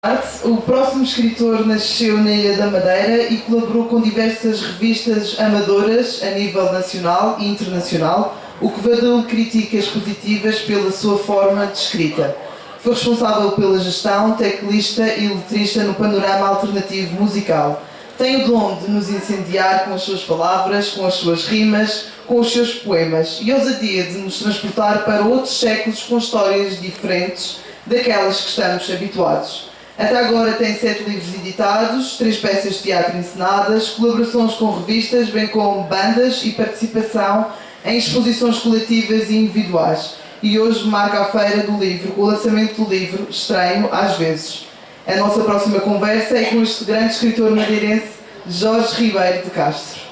O próximo escritor nasceu na Ilha da Madeira e colaborou com diversas revistas amadoras a nível nacional e internacional, o que valeu críticas positivas pela sua forma de escrita. Foi responsável pela gestão, teclista e letrista no panorama alternativo musical. Tem o dom de nos incendiar com as suas palavras, com as suas rimas, com os seus poemas e a ousadia de nos transportar para outros séculos com histórias diferentes daquelas que estamos habituados. Até agora tem 7 livros editados, 3 peças de teatro encenadas, colaborações com revistas, bem como bandas e participação em exposições coletivas e individuais. E hoje marca a Feira do Livro, com o lançamento do livro Estranho às vezes. A nossa próxima conversa é com este grande escritor madeirense, Jorge Ribeiro de Castro.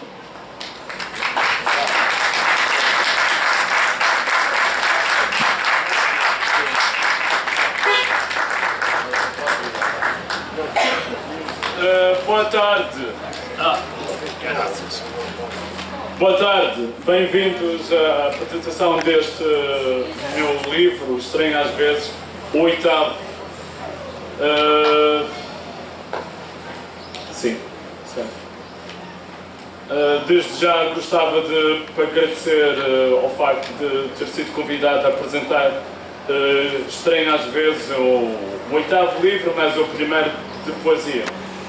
Boa tarde. Graças. Boa tarde. Bem-vindos à apresentação deste meu livro, Estranho às vezes, o 8º. Sim, certo. Desde já gostava de agradecer ao facto de ter sido convidado a apresentar Estranho às vezes, o 8º livro, mas o primeiro de poesia,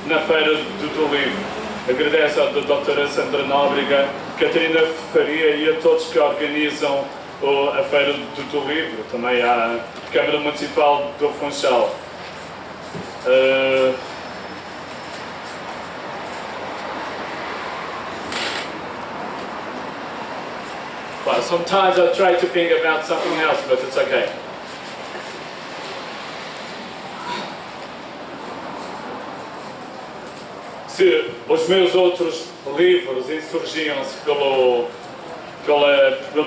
na Feira do Livro. Agradeço à doutora Sandra Nóbrega, Catarina Faria e a todos que organizam a Feira do Livro, também à Câmara Municipal do Funchal. Sometimes I try to think about something else, but it's okay. Se os meus outros livros insurgiam-se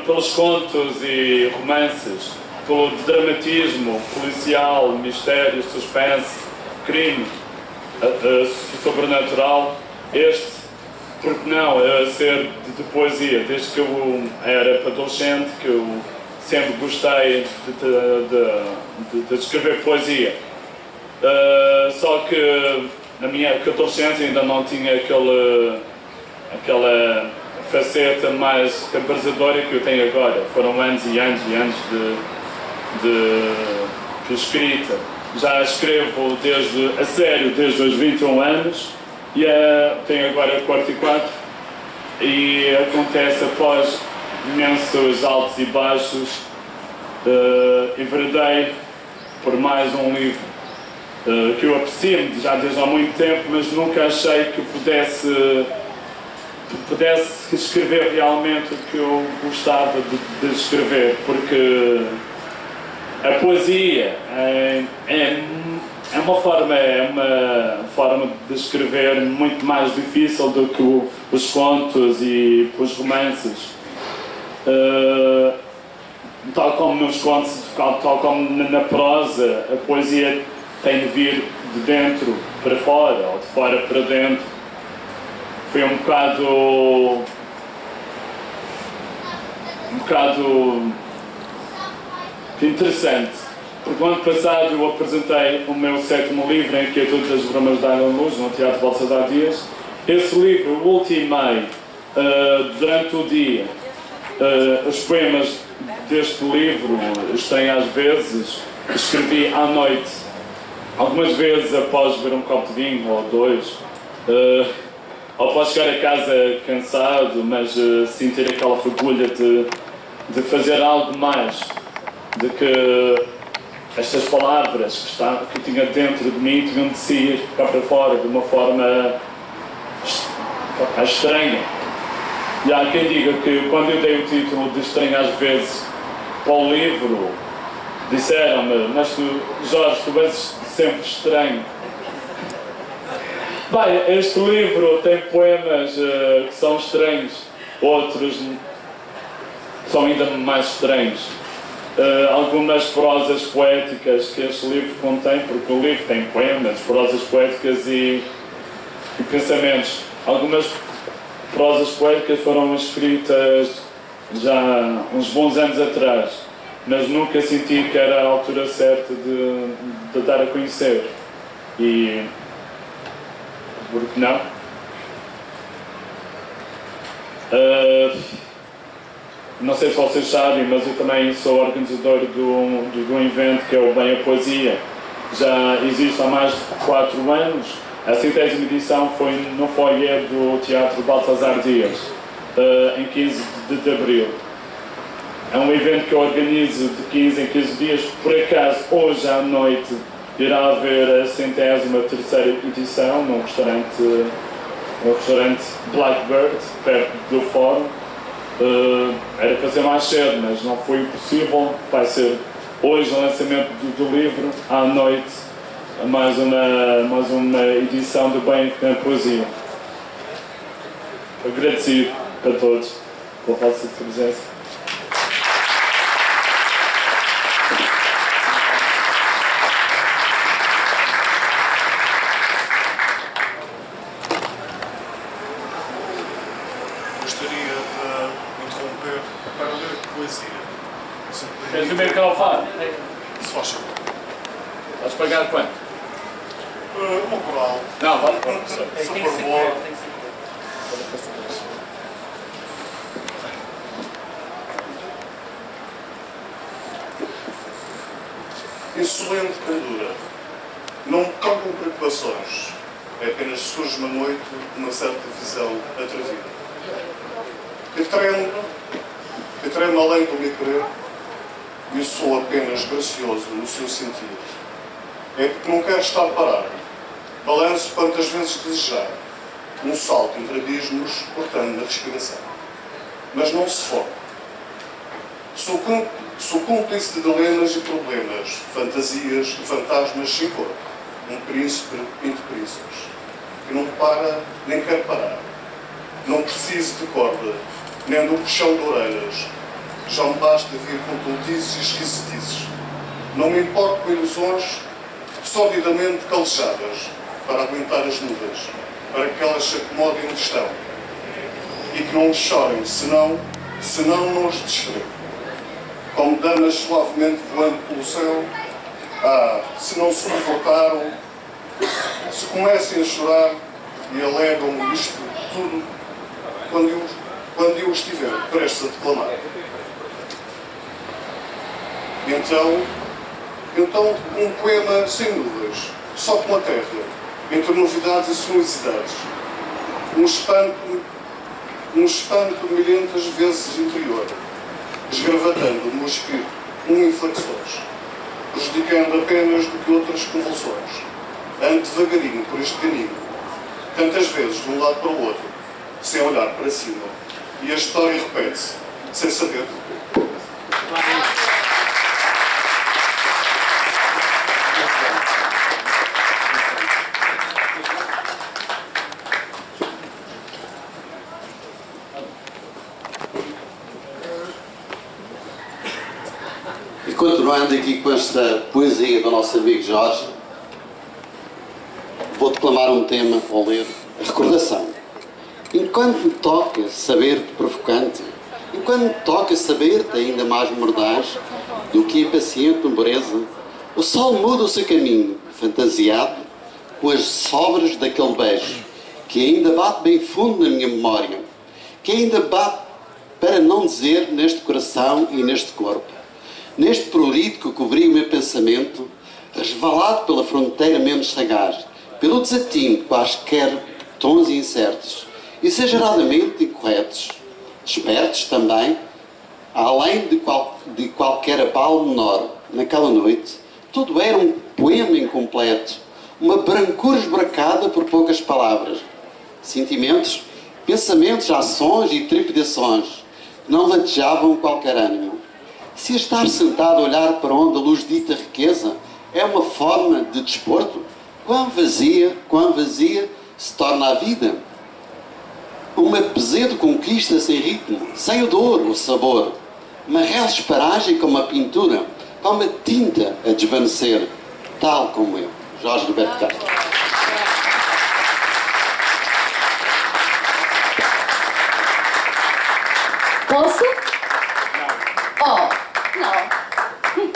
pelos contos e romances, pelo dramatismo policial, mistério, suspense, crime, sobrenatural, este, porque não, ser de poesia. Desde que eu era adolescente, que eu sempre gostei de escrever poesia. Só que na minha adolescência ainda não tinha aquela faceta mais abrasadora que eu tenho agora. Foram anos e anos e anos de escrita. Já escrevo a sério desde os 21 anos e tenho agora 44 e acontece após imensos altos e baixos. Enveredei por mais um livro que eu aprecio já desde há muito tempo, mas nunca achei que pudesse escrever realmente o que eu gostava de escrever, porque a poesia é uma forma de escrever muito mais difícil do que os contos e os romances. Tal como nos contos, tal como na prosa, a poesia tem de vir de dentro para fora, ou de fora para dentro. Foi um bocado interessante, porque o ano passado eu apresentei o meu 7º livro, Em que todas as bromas deram luz, no Teatro Bolsa de Dias. Esse livro eu ultimei durante o dia. Os poemas deste livro, Estranho às vezes, escrevi à noite. Algumas vezes após beber um copo de vinho ou 2, ou após chegar a casa cansado, mas sentir aquela fagulha de fazer algo mais, de que estas palavras que tinha dentro de mim tinham de sair cá para fora de uma forma estranha. E há quem diga que quando eu dei o título de Estranho às vezes para o livro, disseram-me: mas tu, Jorge, tu és sempre estranho. Bem, este livro tem poemas que são estranhos, outros são ainda mais estranhos. Algumas prosas poéticas que este livro contém, porque o livro tem poemas, prosas poéticas e pensamentos. Algumas prosas poéticas foram escritas já uns bons anos atrás, mas nunca senti que era a altura certa de dar a conhecer. E por que não? Não sei se vocês sabem, mas eu também sou organizador de um evento que é o Bem a Poesia. Já existe há mais de 4 anos. A 100ª edição foi no foyer do Teatro Baltasar Dias, em 15 de abril. É um evento que eu organizo de 15 em 15 dias. Por acaso, hoje à noite, irá haver a 103ª edição num restaurante Blackbird, perto do Fórum. Era para ser mais cedo, mas não foi possível. Vai ser hoje o lançamento do livro, à noite, mais uma edição do Bem a Poesia. Agradecido a todos pela vossa presença. Gostaria de interromper para ler poesia. Queres saber que ela fala? Se faz favor. Vais pagar quanto? Uma coral. Não, vale. Super boa. Insolente candura. Não me tocam preocupações. É apenas surge uma noite uma certa visão atrevida. Eu treino além do meu querer e sou apenas gracioso no seu sentido. É porque não quero estar parado. Balanço quantas vezes desejar. Um salto entre abismos, cortando a respiração. Mas não se foca. Sou cúmplice de dilemas e problemas, fantasias e fantasmas sem corpo. Um príncipe entre príncipes, que não para nem quer parar. Não preciso de corda, nem do puxão de orelhas. Já me basta vir com tontices e esquisitices. Não me importo com ilusões solidamente calejadas para aguentar as nuvens, para que elas se acomodem onde estão. E que não chorem, senão não os descrevo. Como damas suavemente voando pelo céu, se não se suportaram, se comecem a chorar e alegam isto tudo quando eu estiver prestes a declamar. Então um poema sem nuvens, só com a terra, entre novidades e sonoridades. Um espanto milhentas vezes interior, esgravatando no meu espírito inflexões, prejudicando apenas do que outras convulsões. Ando devagarinho por este caminho, tantas vezes de um lado para o outro, sem olhar para cima, e a história repete-se, sem saber porquê. E continuando aqui com esta poesia do nosso amigo Jorge, vou declamar um tema ao ler, a recordação. Enquanto me toca saber-te provocante, enquanto me toca saber-te ainda mais mordaz do que impaciente nobreza, o sol muda o seu caminho, fantasiado, com as sobras daquele beijo, que ainda bate bem fundo na minha memória, que ainda bate, para não dizer, neste coração e neste corpo. Neste prurido que cobria o meu pensamento, resvalado pela fronteira menos sagaz, pelo desatino quaisquer tons incertos, exageradamente incorretos, espertos também, além de qualquer abalo menor, naquela noite, tudo era um poema incompleto, uma brancura esburacada por poucas palavras, sentimentos, pensamentos, ações e trepidações, que não latejavam qualquer ânimo. Se estar sentado a olhar para onde a luz dita riqueza é uma forma de desporto, quão vazia se torna a vida. Uma pesedo conquista sem ritmo, sem odor ou sabor. Uma reles paragem como a pintura, como a tinta a desvanecer, tal como eu, Jorge Roberto Castro. Posso? Oh, não.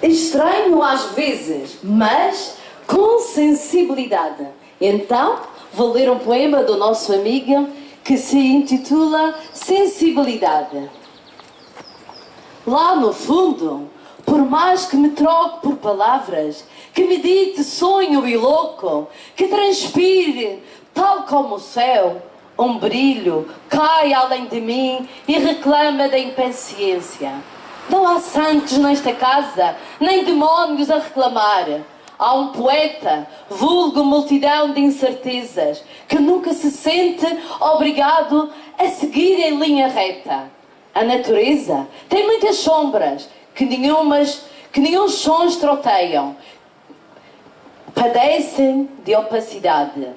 Estranho às vezes, mas com sensibilidade. Então, vou ler um poema do nosso amigo que se intitula Sensibilidade. Lá no fundo, por mais que me troque por palavras, que me dite sonho e louco, que transpire, tal como o céu, um brilho cai além de mim e reclama da impaciência. Não há santos nesta casa, nem demónios a reclamar. Há um poeta, vulgo multidão de incertezas, que nunca se sente obrigado a seguir em linha reta. A natureza tem muitas sombras que nenhum sons troteiam. Padecem de opacidade.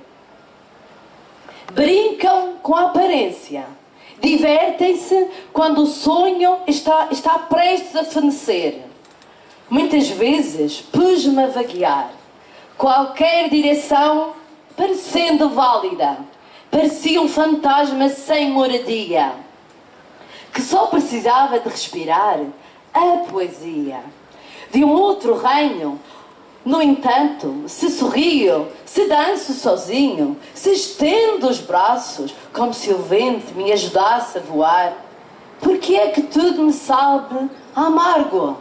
Brincam com a aparência. Divertem-se quando o sonho está prestes a fenecer. Muitas vezes pus-me a vaguear. Qualquer direção parecendo válida. Parecia um fantasma sem moradia, que só precisava de respirar a poesia de um outro reino. No entanto, se sorrio, se danço sozinho, se estendo os braços, como se o vento me ajudasse a voar, por que é que tudo me sabe amargo?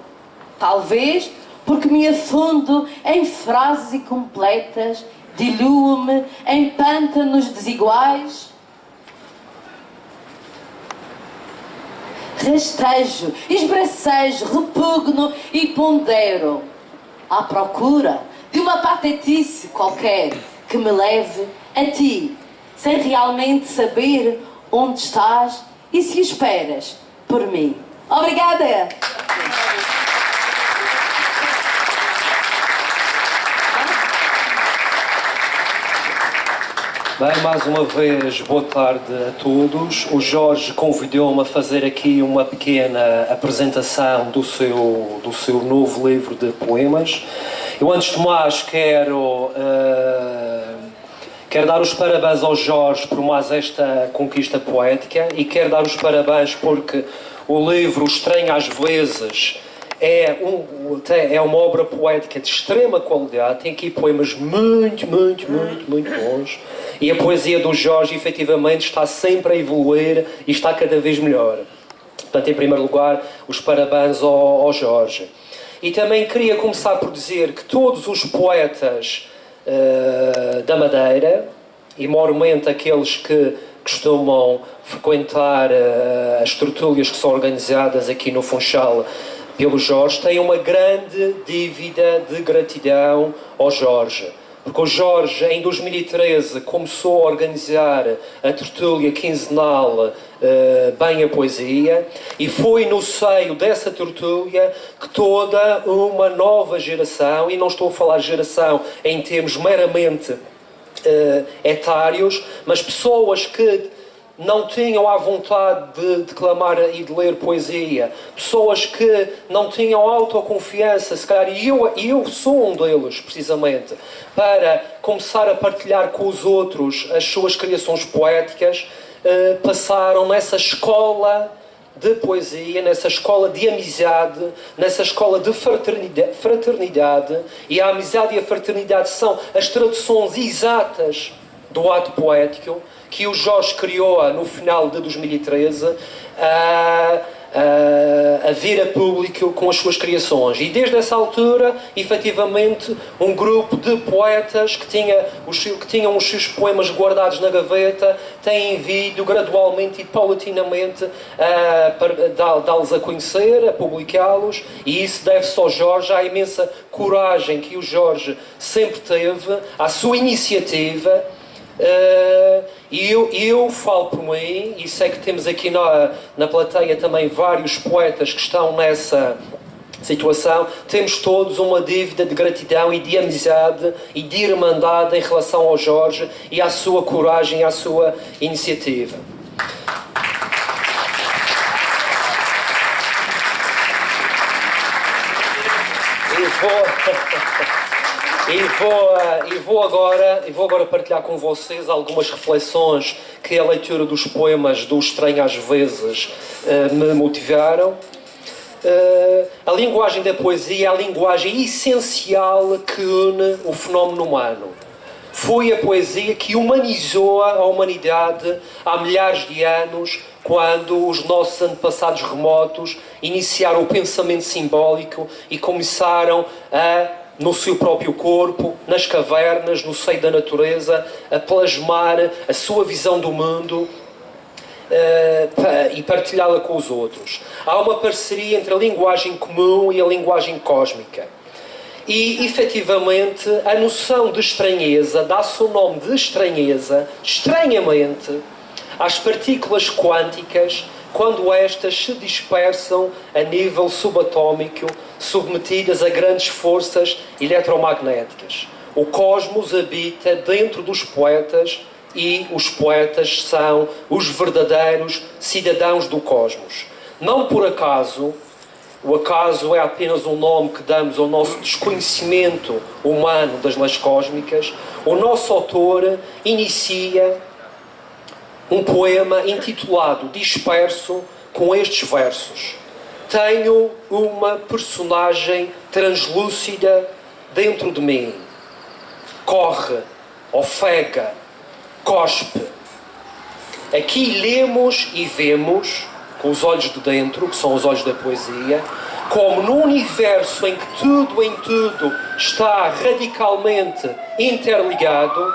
Talvez porque me afundo em frases incompletas, diluo-me em pântanos desiguais. Rastejo, esbracejo, repugno e pondero à procura de uma patetice qualquer que me leve a ti, sem realmente saber onde estás e se esperas por mim. Obrigada! Bem, mais uma vez, boa tarde a todos. O Jorge convidou-me a fazer aqui uma pequena apresentação do seu novo livro de poemas. Eu, antes de mais, quero dar os parabéns ao Jorge por mais esta conquista poética e quero dar os parabéns porque o livro Estranho às Vezes é uma obra poética de extrema qualidade, tem aqui poemas muito bons e a poesia do Jorge efetivamente está sempre a evoluir e está cada vez melhor. Portanto, em primeiro lugar, os parabéns ao Jorge. E também queria começar por dizer que todos os poetas da Madeira, e maiormente aqueles que costumam frequentar as tertúlias que são organizadas aqui no Funchal pelo Jorge, têm uma grande dívida de gratidão ao Jorge. Porque o Jorge, em 2013, começou a organizar a tertúlia quinzenal Bem a Poesia, e foi no seio dessa tertúlia que toda uma nova geração, e não estou a falar geração em termos meramente etários, mas pessoas que não tinham a vontade de declamar e de ler poesia, pessoas que não tinham autoconfiança, se calhar, e eu sou um deles, precisamente, para começar a partilhar com os outros as suas criações poéticas, passaram nessa escola de poesia, nessa escola de amizade, nessa escola de fraternidade, e a amizade e a fraternidade são as traduções exatas do ato poético que o Jorge criou no final de 2013 a vir a público com as suas criações. E desde essa altura, efetivamente, um grupo de poetas que tinham os seus poemas guardados na gaveta têm vindo gradualmente e paulatinamente a dá-los a conhecer, a publicá-los, e isso deve-se ao Jorge, à imensa coragem que o Jorge sempre teve, à sua iniciativa. E eu falo por mim, e sei que temos aqui na plateia também vários poetas que estão nessa situação. Temos todos uma dívida de gratidão e de amizade e de irmandade em relação ao Jorge e à sua coragem e à sua iniciativa. E vou agora partilhar com vocês algumas reflexões que a leitura dos poemas do Estranho às Vezes me motivaram. a linguagem da poesia é a linguagem essencial que une o fenómeno humano. Foi a poesia que humanizou a humanidade há milhares de anos, quando os nossos antepassados remotos iniciaram o pensamento simbólico e começaram no seu próprio corpo, nas cavernas, no seio da natureza, a plasmar a sua visão do mundo e partilhá-la com os outros. Há uma parceria entre a linguagem comum e a linguagem cósmica. E, efetivamente, a noção de estranheza dá-se o nome de estranheza, estranhamente, às partículas quânticas, quando estas se dispersam a nível subatômico, submetidas a grandes forças eletromagnéticas. O cosmos habita dentro dos poetas e os poetas são os verdadeiros cidadãos do cosmos. Não por acaso, o acaso é apenas um nome que damos ao nosso desconhecimento humano das leis cósmicas. O nosso autor inicia um poema intitulado Disperso com estes versos: tenho uma personagem translúcida dentro de mim. Corre, ofega, cospe. Aqui lemos e vemos, com os olhos de dentro, que são os olhos da poesia, como no universo em que tudo em tudo está radicalmente interligado,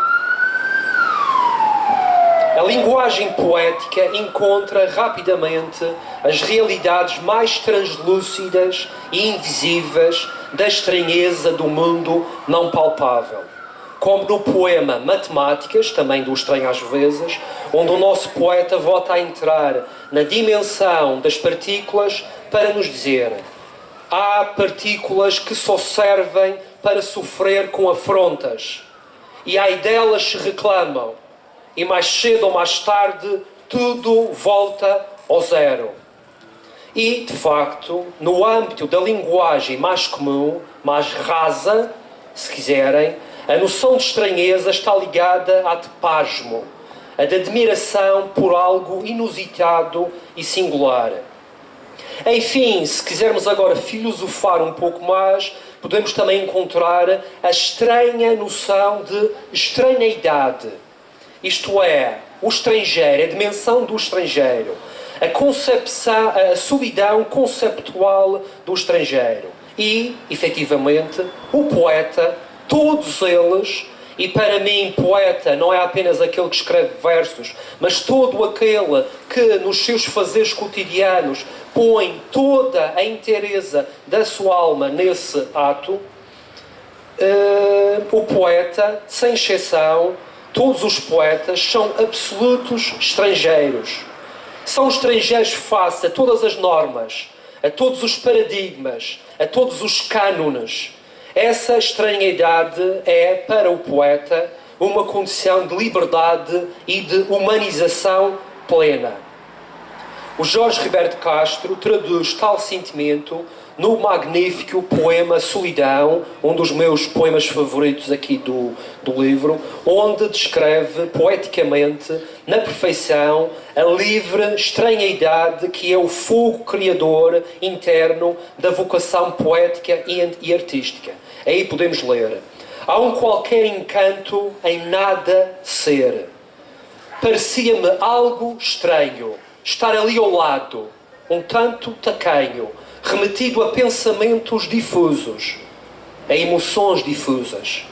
a linguagem poética encontra rapidamente as realidades mais translúcidas e invisíveis da estranheza do mundo não palpável. Como no poema Matemáticas, também do Estranho às Vezes, onde o nosso poeta volta a entrar na dimensão das partículas para nos dizer: há partículas que só servem para sofrer com afrontas, e ai delas se reclamam, e mais cedo ou mais tarde tudo volta ao zero. E, de facto, no âmbito da linguagem mais comum, mais rasa, se quiserem, a noção de estranheza está ligada à de pasmo, a de admiração por algo inusitado e singular. Enfim, se quisermos agora filosofar um pouco mais, podemos também encontrar a estranha noção de estranheidade. Isto é, o estrangeiro, a dimensão do estrangeiro, a concepção, a solidão conceptual do estrangeiro. E, efetivamente, o poeta, todos eles, e para mim poeta não é apenas aquele que escreve versos, mas todo aquele que nos seus fazeres cotidianos põe toda a inteireza da sua alma nesse ato, o poeta, sem exceção, todos os poetas são absolutos estrangeiros. São estrangeiros face a todas as normas, a todos os paradigmas, a todos os cânones. Essa estranheidade é, para o poeta, uma condição de liberdade e de humanização plena. O Jorge Ribeiro de Castro traduz tal sentimento no magnífico poema Solidão, um dos meus poemas favoritos aqui do livro, onde descreve poeticamente, na perfeição, a livre estranheidade que é o fogo criador interno da vocação poética e artística. Aí podemos ler: há um qualquer encanto em nada ser. Parecia-me algo estranho estar ali ao lado, um tanto tacanho, remetido a pensamentos difusos, a emoções difusas.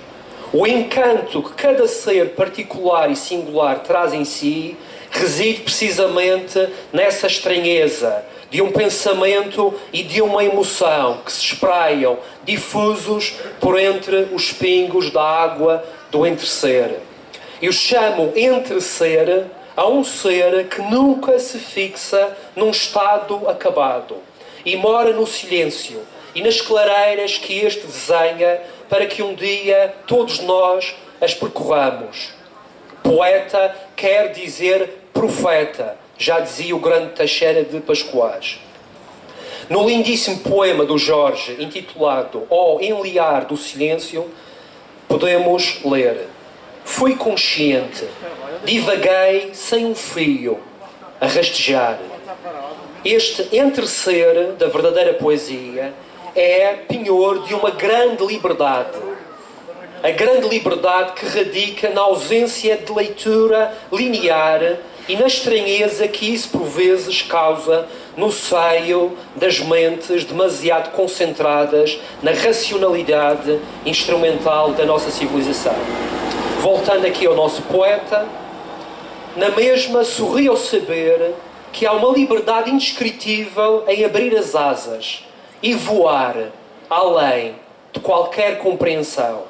O encanto que cada ser particular e singular traz em si reside precisamente nessa estranheza de um pensamento e de uma emoção que se espraiam difusos por entre os pingos da água do entreser. Eu chamo entreser a um ser que nunca se fixa num estado acabado e mora no silêncio e nas clareiras que este desenha para que um dia todos nós as percorramos. Poeta quer dizer profeta, já dizia o grande Teixeira de Pascoais. No lindíssimo poema do Jorge, intitulado Ó Enliar do Silêncio, podemos ler: fui consciente, divaguei sem um fio, a rastejar. este entercer da verdadeira poesia é penhor de uma grande liberdade. A grande liberdade que radica na ausência de leitura linear e na estranheza que isso por vezes causa no seio das mentes demasiado concentradas na racionalidade instrumental da nossa civilização. Voltando aqui ao nosso poeta, na mesma sorri ao saber que há uma liberdade indescritível em abrir as asas e voar além de qualquer compreensão.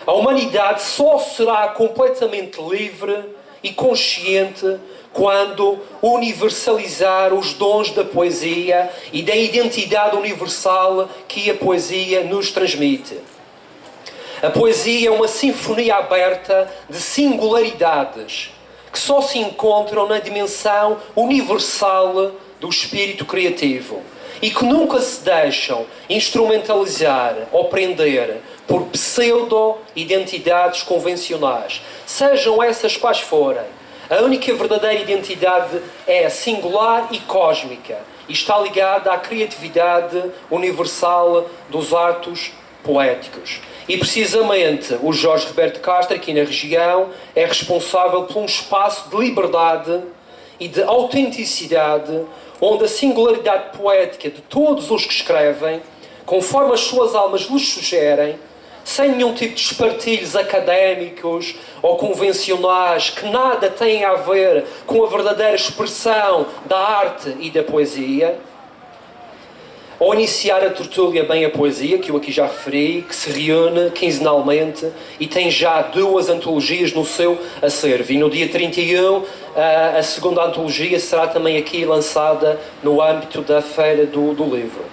A humanidade só será completamente livre e consciente quando universalizar os dons da poesia e da identidade universal que a poesia nos transmite. A poesia é uma sinfonia aberta de singularidades que só se encontram na dimensão universal do espírito criativo e que nunca se deixam instrumentalizar ou prender por pseudo-identidades convencionais, sejam essas quais forem. A única verdadeira identidade é singular e cósmica e está ligada à criatividade universal dos atos poéticos. E precisamente o Jorge Roberto Castro, aqui na região, é responsável por um espaço de liberdade e de autenticidade, onde a singularidade poética de todos os que escrevem, conforme as suas almas lhes sugerem, sem nenhum tipo de espartilhos académicos ou convencionais que nada têm a ver com a verdadeira expressão da arte e da poesia. Ao iniciar a tertúlia Bem a Poesia, que eu aqui já referi, que se reúne quinzenalmente e tem já 2 antologias no seu acervo. E no dia 31, a segunda antologia será também aqui lançada no âmbito da Feira do Livro.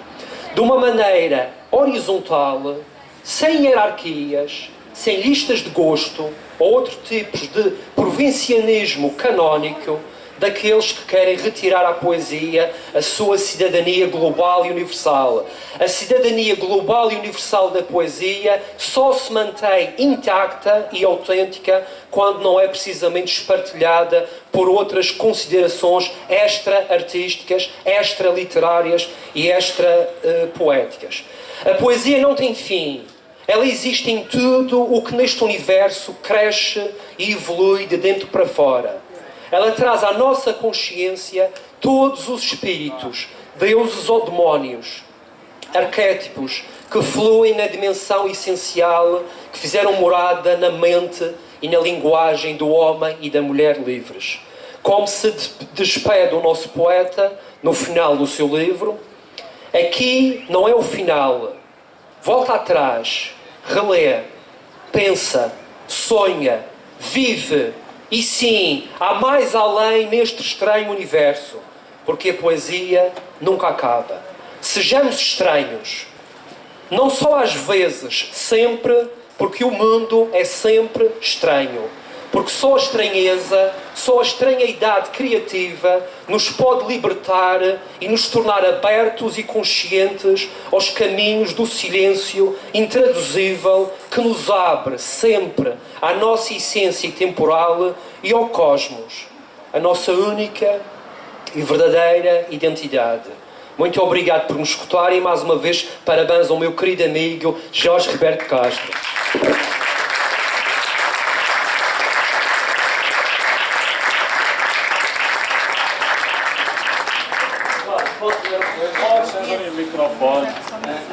De uma maneira horizontal, sem hierarquias, sem listas de gosto ou outros tipos de provincianismo canónico, daqueles que querem retirar à poesia a sua cidadania global e universal. A cidadania global e universal da poesia só se mantém intacta e autêntica quando não é precisamente espartilhada por outras considerações extra-artísticas, extra-literárias e extra-poéticas. A poesia não tem fim. Ela existe em tudo o que neste universo cresce e evolui de dentro para fora. Ela traz à nossa consciência todos os espíritos, deuses ou demónios, arquétipos que fluem na dimensão essencial, que fizeram morada na mente e na linguagem do homem e da mulher livres. Como se despede o nosso poeta no final do seu livro, aqui não é o final. Volta atrás, relê, pensa, sonha, vive. E sim, há mais além neste estranho universo, porque a poesia nunca acaba. Sejamos estranhos. Não só às vezes, sempre, porque o mundo é sempre estranho. Porque só a estranheza, só a estranheidade criativa nos pode libertar e nos tornar abertos e conscientes aos caminhos do silêncio intraduzível que nos abre sempre à nossa essência temporal e ao cosmos, a nossa única e verdadeira identidade. Muito obrigado por me escutarem e mais uma vez parabéns ao meu querido amigo Jorge Roberto Castro.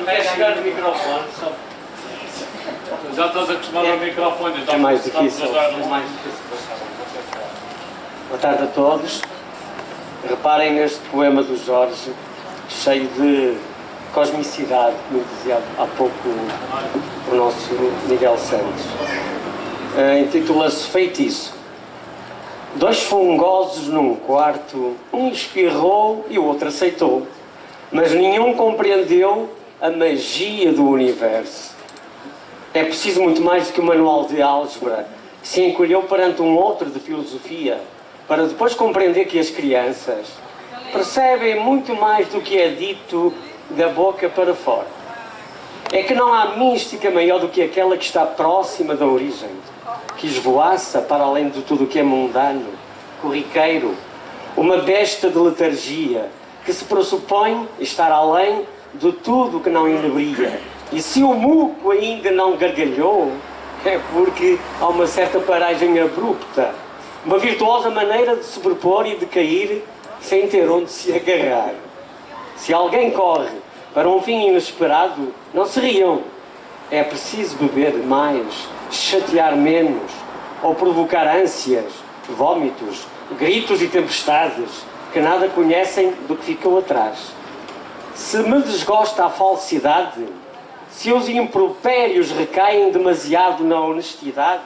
Vai chegar no microfone. Já estás acostumado ao microfone. É mais difícil. Boa tarde a todos. Reparem neste poema do Jorge, cheio de cosmicidade, como dizia há pouco o nosso Miguel Santos. Intitula-se Feitiço. 2 fungosos num quarto, um espirrou e o outro aceitou. Mas nenhum compreendeu a magia do universo. É preciso muito mais do que um manual de álgebra que se encolheu perante um outro de filosofia para depois compreender que as crianças percebem muito mais do que é dito da boca para fora. É que não há mística maior do que aquela que está próxima da origem, que esvoaça para além de tudo o que é mundano, corriqueiro, uma besta de letargia, que se pressupõe estar além de tudo que não inebria. E se o muco ainda não gargalhou, é porque há uma certa paragem abrupta, uma virtuosa maneira de se propor e de cair sem ter onde se agarrar. Se alguém corre para um fim inesperado, não se riam. É preciso beber mais, chatear menos, ou provocar ânsias, vômitos, gritos e tempestades que nada conhecem do que ficou atrás. Se me desgosta a falsidade, se os impropérios recaem demasiado na honestidade,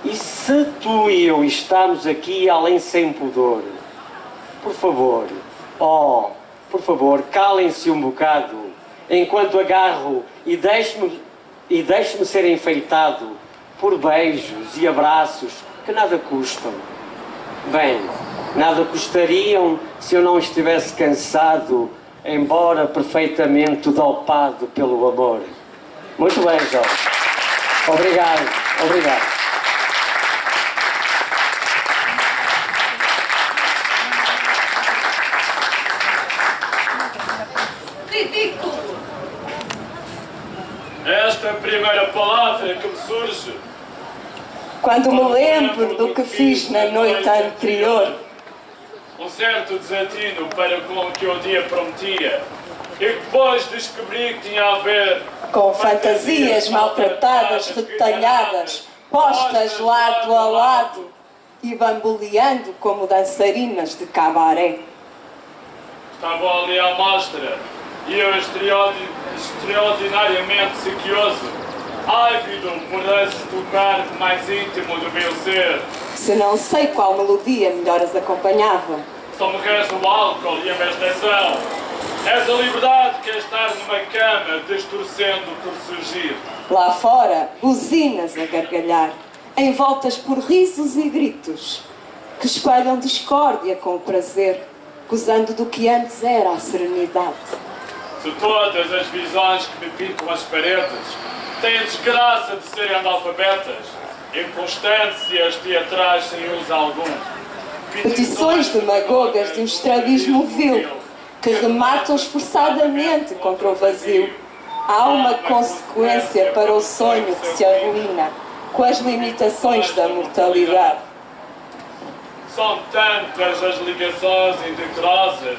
e se tu e eu estamos aqui além sem pudor, por favor, por favor, calem-se um bocado, enquanto agarro e deixe-me ser enfeitado por beijos e abraços que nada custam. Bem, nada custariam se eu não estivesse cansado, embora perfeitamente dopado pelo amor. Muito bem, Jorge. Obrigado, obrigado. Esta é a primeira palavra que me surge. Quando me lembro do que fiz na noite anterior, Um certo desatino para com o que o dia prometia. E depois descobri que tinha a ver com fantasias maltratadas, retalhadas, postas lado a lado e bamboleando como dançarinas de cabaré. Estavam ali à mostra e eu extraordinariamente sequioso, ávido por tocar mais íntimo do meu ser. Se não sei qual melodia melhor as acompanhava. Só me resta o álcool e a meditação. Essa liberdade que é estar numa cama, distorcendo por surgir. Lá fora, buzinas a gargalhar, envoltas por risos e gritos, que espalham discórdia com o prazer, gozando do que antes era a serenidade. Se todas as visões que me pintam as paredes têm a desgraça de serem analfabetas, inconstâncias teatrais sem uso algum, Petições demagogas de um estrabismo vil, que rematam esforçadamente contra o vazio. Há uma consequência para o sonho que se arruína, com as limitações da mortalidade. São tantas as ligações indecorosas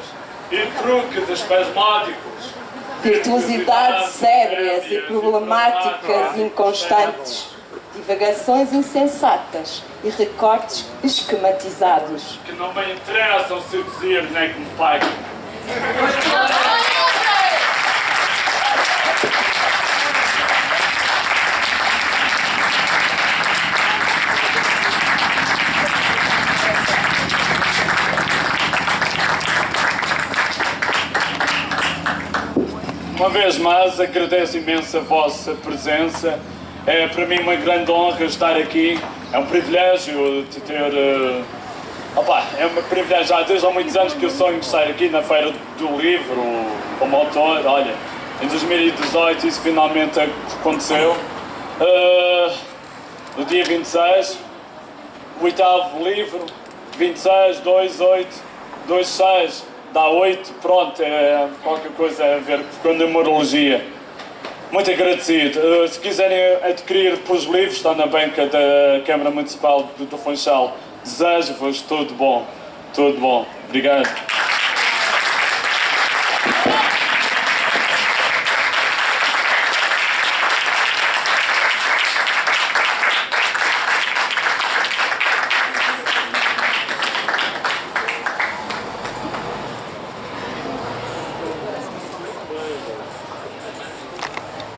e truques espasmódicos. Virtuosidades ébrias e problemáticas inconstantes, divagações insensatas e recortes esquematizados. Que não me interessam seduzir nem que me paguem. Uma vez mais, agradeço imenso a vossa presença. É para mim uma grande honra estar aqui. É um privilégio de ter... é um privilégio. Já desde há muitos anos que eu sonho de estar aqui na Feira do Livro, como autor. Olha, em 2018 isso finalmente aconteceu. No dia 26, o 8º livro, 26, 28, 26, dá 8, pronto, é qualquer coisa a ver com a numerologia. Muito agradecido. Se quiserem adquirir os livros, estão na banca da Câmara Municipal do Funchal. Desejo-vos tudo bom. Tudo bom. Obrigado.